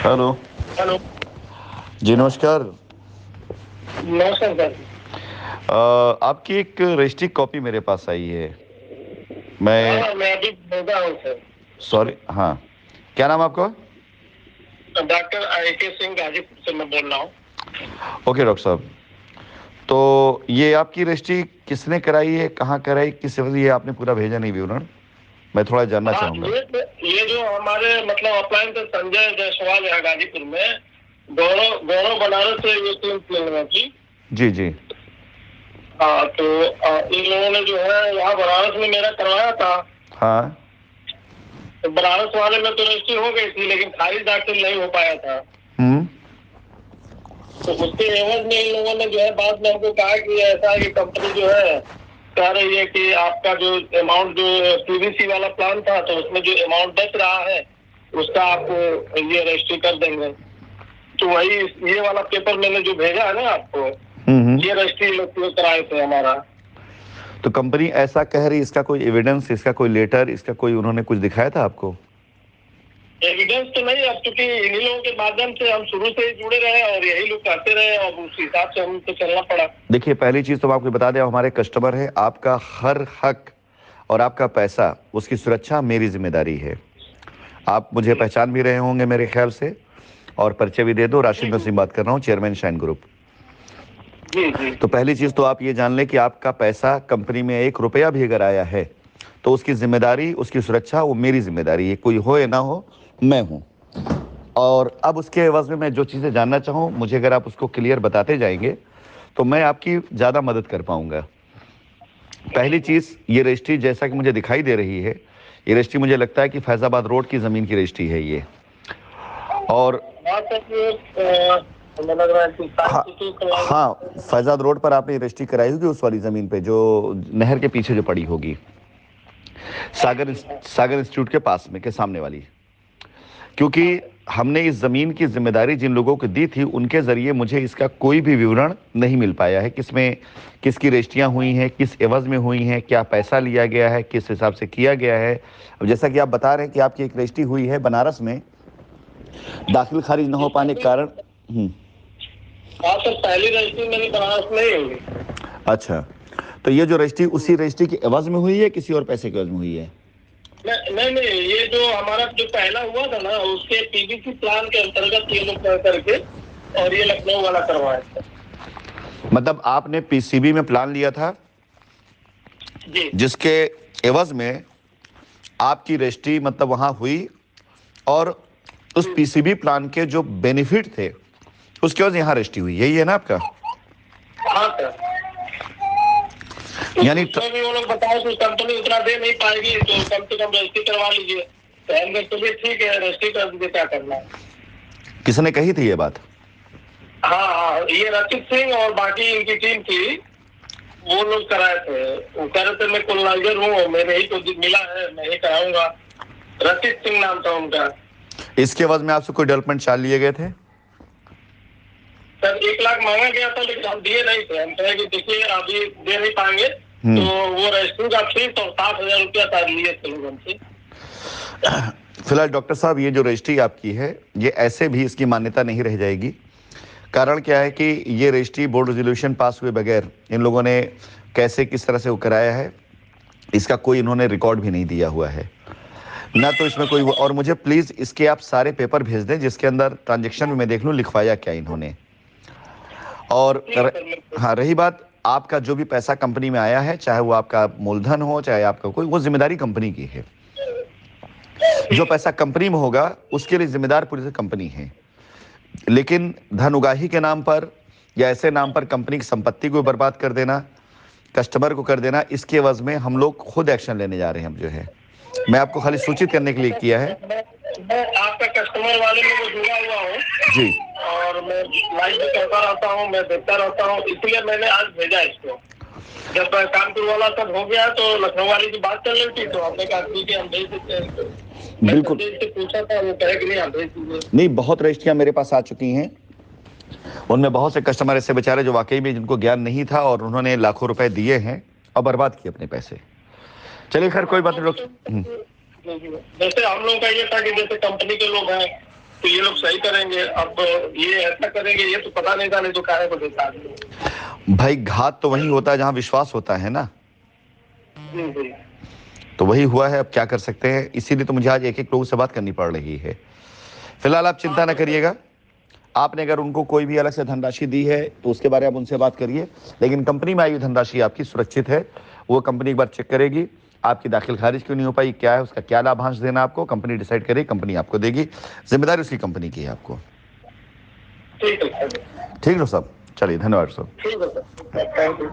Hello. Hello. जी नमस्कार। नमस्कार sir. आपकी एक रजिस्ट्री कॉपी मेरे पास आई है। मैं हाँ, मैं अभी भोगा हूँ सर। सॉरी, हाँ, क्या नाम है आपका? डॉक्टर AK सिंह, गाजीपुर से मैं बोल रहा हूँ। ओके डॉक्टर साहब, तो ये आपकी रजिस्ट्री किसने कराई है, कहाँ कराई, किस वजह ये आपने पूरा भेजा नहीं विवरण, मैं थोड़ा जानना हाँ, चाहूँगा। ये जो हमारे मतलब अपलाइन तो संजय जायसवाल है गाजीपुर में, गौरव गौरव बनारस से ये टीम प्लेन की। जी जी। हाँ, तो इन लोगों ने जो है यहाँ बनारस में मेरा करवाया था। हाँ। तो बनारस वाले में तो रजिस्ट्री हो गई थी, लेकिन खारिज दाखिल नहीं हो पाया था। हम्म। तो उसके एवज में इन लोगों ने जो है बाद में हमको कहा कि ऐसा है कि कंपनी जो है कह रही है कि आपका जो अमाउंट जो PVC वाला प्लान था, तो उसमें जो अमाउंट बच रहा है उसका आपको ये रजिस्ट्री कर देंगे। तो वही ये वाला पेपर मैंने जो भेजा है ना आपको, ये रजिस्ट्री लोग कराए थे हमारा। तो कंपनी ऐसा कह रही, इसका कोई एविडेंस, इसका कोई लेटर, इसका कोई उन्होंने कुछ दिखाया था आपको? एविडेंस तो नहीं, अब चूंकि इन्हीं लोगों के माध्यम से हम शुरू से ही जुड़े रहे और यही लोग कहते रहे और उस हिसाब से हमको चलना पड़ा। देखिए, पहली चीज़ तो मैं आपको बता दें, हमारे कस्टमर है, आपका हर हक और आपका पैसा, उसकी सुरक्षा मेरी जिम्मेदारी है। आप मुझे पहचान भी रहे होंगे मेरे ख्याल से, और परिचय भी दे दो, राशिद नसीम बात कर रहा हूँ, चेयरमैन शाइन ग्रुप। जी जी। तो पहली चीज़ तो आप ये जान लें कि आपका पैसा कंपनी में 1 रुपया भी अगर आया है तो उसकी जिम्मेदारी, उसकी सुरक्षा वो मेरी जिम्मेदारी है, कोई हो या ना हो, मैं हूँ। और अब उसके एवज में मैं जो चीज़ें जानना चाहूँ, मुझे अगर आप उसको क्लियर बताते जाएंगे तो मैं आपकी ज़्यादा मदद कर पाऊंगा। पहली चीज़, ये रजिस्ट्री जैसा कि मुझे दिखाई दे रही है, ये रजिस्ट्री मुझे लगता है कि फैज़ाबाद रोड की ज़मीन की रजिस्ट्री है ये। और हाँ, हाँ, फैज़ाबाद रोड पर आपने रजिस्ट्री कराई होगी उस वाली ज़मीन पे जो नहर के पीछे जो पड़ी होगी, सागर इंस्टीट्यूट के पास में, के सामने वाली। क्योंकि हमने इस ज़मीन की जिम्मेदारी जिन लोगों को दी थी, उनके ज़रिए मुझे इसका कोई भी विवरण नहीं मिल पाया है, किसमें किसकी रजिस्ट्रियाँ हुई हैं, किस एवज़ में हुई हैं, क्या पैसा लिया गया है, किस हिसाब से किया गया है। अब जैसा कि आप बता रहे हैं कि आपकी एक रजिस्ट्री हुई है बनारस में, दाखिल खारिज न हो पाने के कारण। हाँ सर, पहली रजिस्ट्री मेरी बनारस में ही हुई। अच्छा, तो ये जो रजिस्ट्री उसी रजिस्ट्री की एवज़ में हुई है, किसी और पैसे के एवज़ में हुई है? नहीं, ये जो हमारा जो पहला हुआ था ना, उसके PVC प्लान के अंतर्गत ये लोग करके और ये लखनऊ वाला करवाया था। मतलब आपने PCB में प्लान लिया था जी, जिसके एवज़ में आपकी रजिस्ट्री मतलब वहां हुई, और उस PCB प्लान के जो बेनिफिट थे उसके वजह यहाँ रजिस्ट्री हुई, यही है ना आपका? हाँ सर। यानी उसमें भी वो लोग बताए कि कंपनी उतना दे नहीं पाएगी, तो कम से कम रजिस्ट्री करवा लीजिए। तो हमने चलिए ठीक है, रजिस्ट्री कर दीजिए, क्या करना है। किसने कही थी ये बात? हाँ हाँ, ये रचित सिंह और बाकी इनकी टीम थी, वो लोग कराए थे। वो कह रहे थे मैं कोलनाइजर हूँ, मैंने ही तो मिला है, मैं ही कराऊंगा। रचित सिंह नाम था उनका। इसके एवज में आपसे कोई डेवलपमेंट चार्ज लिए गए थे? सर 1 लाख मांगा गया था, लेकिन हम दिए नहीं थे। हम कहे कि देखिए अभी दे नहीं पाएंगे, तो वो रजिस्ट्री का फीस और 60,000 रुपया शायद लिए थे लोग हमसे। फिलहाल डॉक्टर साहब, ये जो रजिस्ट्री आपकी है, ये ऐसे भी इसकी मान्यता नहीं रह जाएगी। कारण क्या है कि ये रजिस्ट्री बोर्ड रेजोल्यूशन पास हुए बगैर इन लोगों ने कैसे किस तरह से वो कराया है, इसका कोई इन्होंने रिकॉर्ड भी नहीं दिया हुआ है ना, तो इसमें कोई। और मुझे प्लीज़ इसके आप सारे पेपर भेज दें जिसके अंदर ट्रांजेक्शन में मैं देख लूँ लिखवाया क्या इन्होंने। और हाँ, रही बात आपका जो भी पैसा कंपनी में आया है, चाहे वो आपका मूलधन हो चाहे आपका कोई, वो जिम्मेदारी कंपनी की है। जो पैसा कंपनी में होगा उसके लिए जिम्मेदार पूरी से कंपनी है। लेकिन धन उगाही के नाम पर या ऐसे नाम पर कंपनी की संपत्ति को बर्बाद कर देना, कस्टमर को कर देना, इसके एवज में हम लोग खुद एक्शन लेने जा रहे हैं। हम जो है, मैं आपको खाली सूचित करने के लिए किया है। मैं आपका कस्टमर वाले में मैं जुड़ा हुआ हूँ जी, और मैं लाइव भी करता रहता हूँ, मैं देखता रहता हूँ, इसलिए मैंने आज भेजा इसको। जब कानपुर वाला सब हो गया तो लखनऊ वाली की बात चल रही थी, तो हमने कहा ठीक है, हम भेज देते हैं इसको। बिल्कुल। से पूछा था, वो कहे कि नहीं, आप भेज दीजिए। नहीं, बहुत रजिस्ट्रियां मेरे पास आ चुकी हैं, उनमें बहुत से कस्टमर ऐसे बेचारे जो वाकई में जिनको ज्ञान नहीं था और उन्होंने लाखों रुपए दिए हैं और बर्बाद किए अपने पैसे। चलिए खैर, कोई बात नहीं। जैसे हम लोग का ये था कि जैसे कंपनी के लोग हैं तो ये लोग सही करेंगे। अब ये ऐसा करेंगे, ये तो पता नहीं था, नहीं तो काहे को देता आदमी। भाई घात तो वही होता है जहां विश्वास होता है ना, जी। तो वही हुआ है। अब क्या कर सकते हैं, इसीलिए तो मुझे आज एक एक लोगों से बात करनी पड़ रही है। फिलहाल आप चिंता न करिएगा, आपने अगर उनको कोई भी अलग से धनराशि दी है तो उसके बारे में आप उनसे बात करिए, लेकिन कंपनी में आई धनराशि आपकी सुरक्षित है। वो कंपनी एक बार चेक करेगी, आपकी दाखिल खारिज क्यों नहीं हो पाई, क्या है उसका, क्या लाभांश देना आपको, कंपनी डिसाइड करेगी, कंपनी आपको देगी। जिम्मेदारी उसकी कंपनी की है आपको। ठीक है। ठीक है साहब, चलिए धन्यवाद साहब। ठीक है सर, थैंक यू।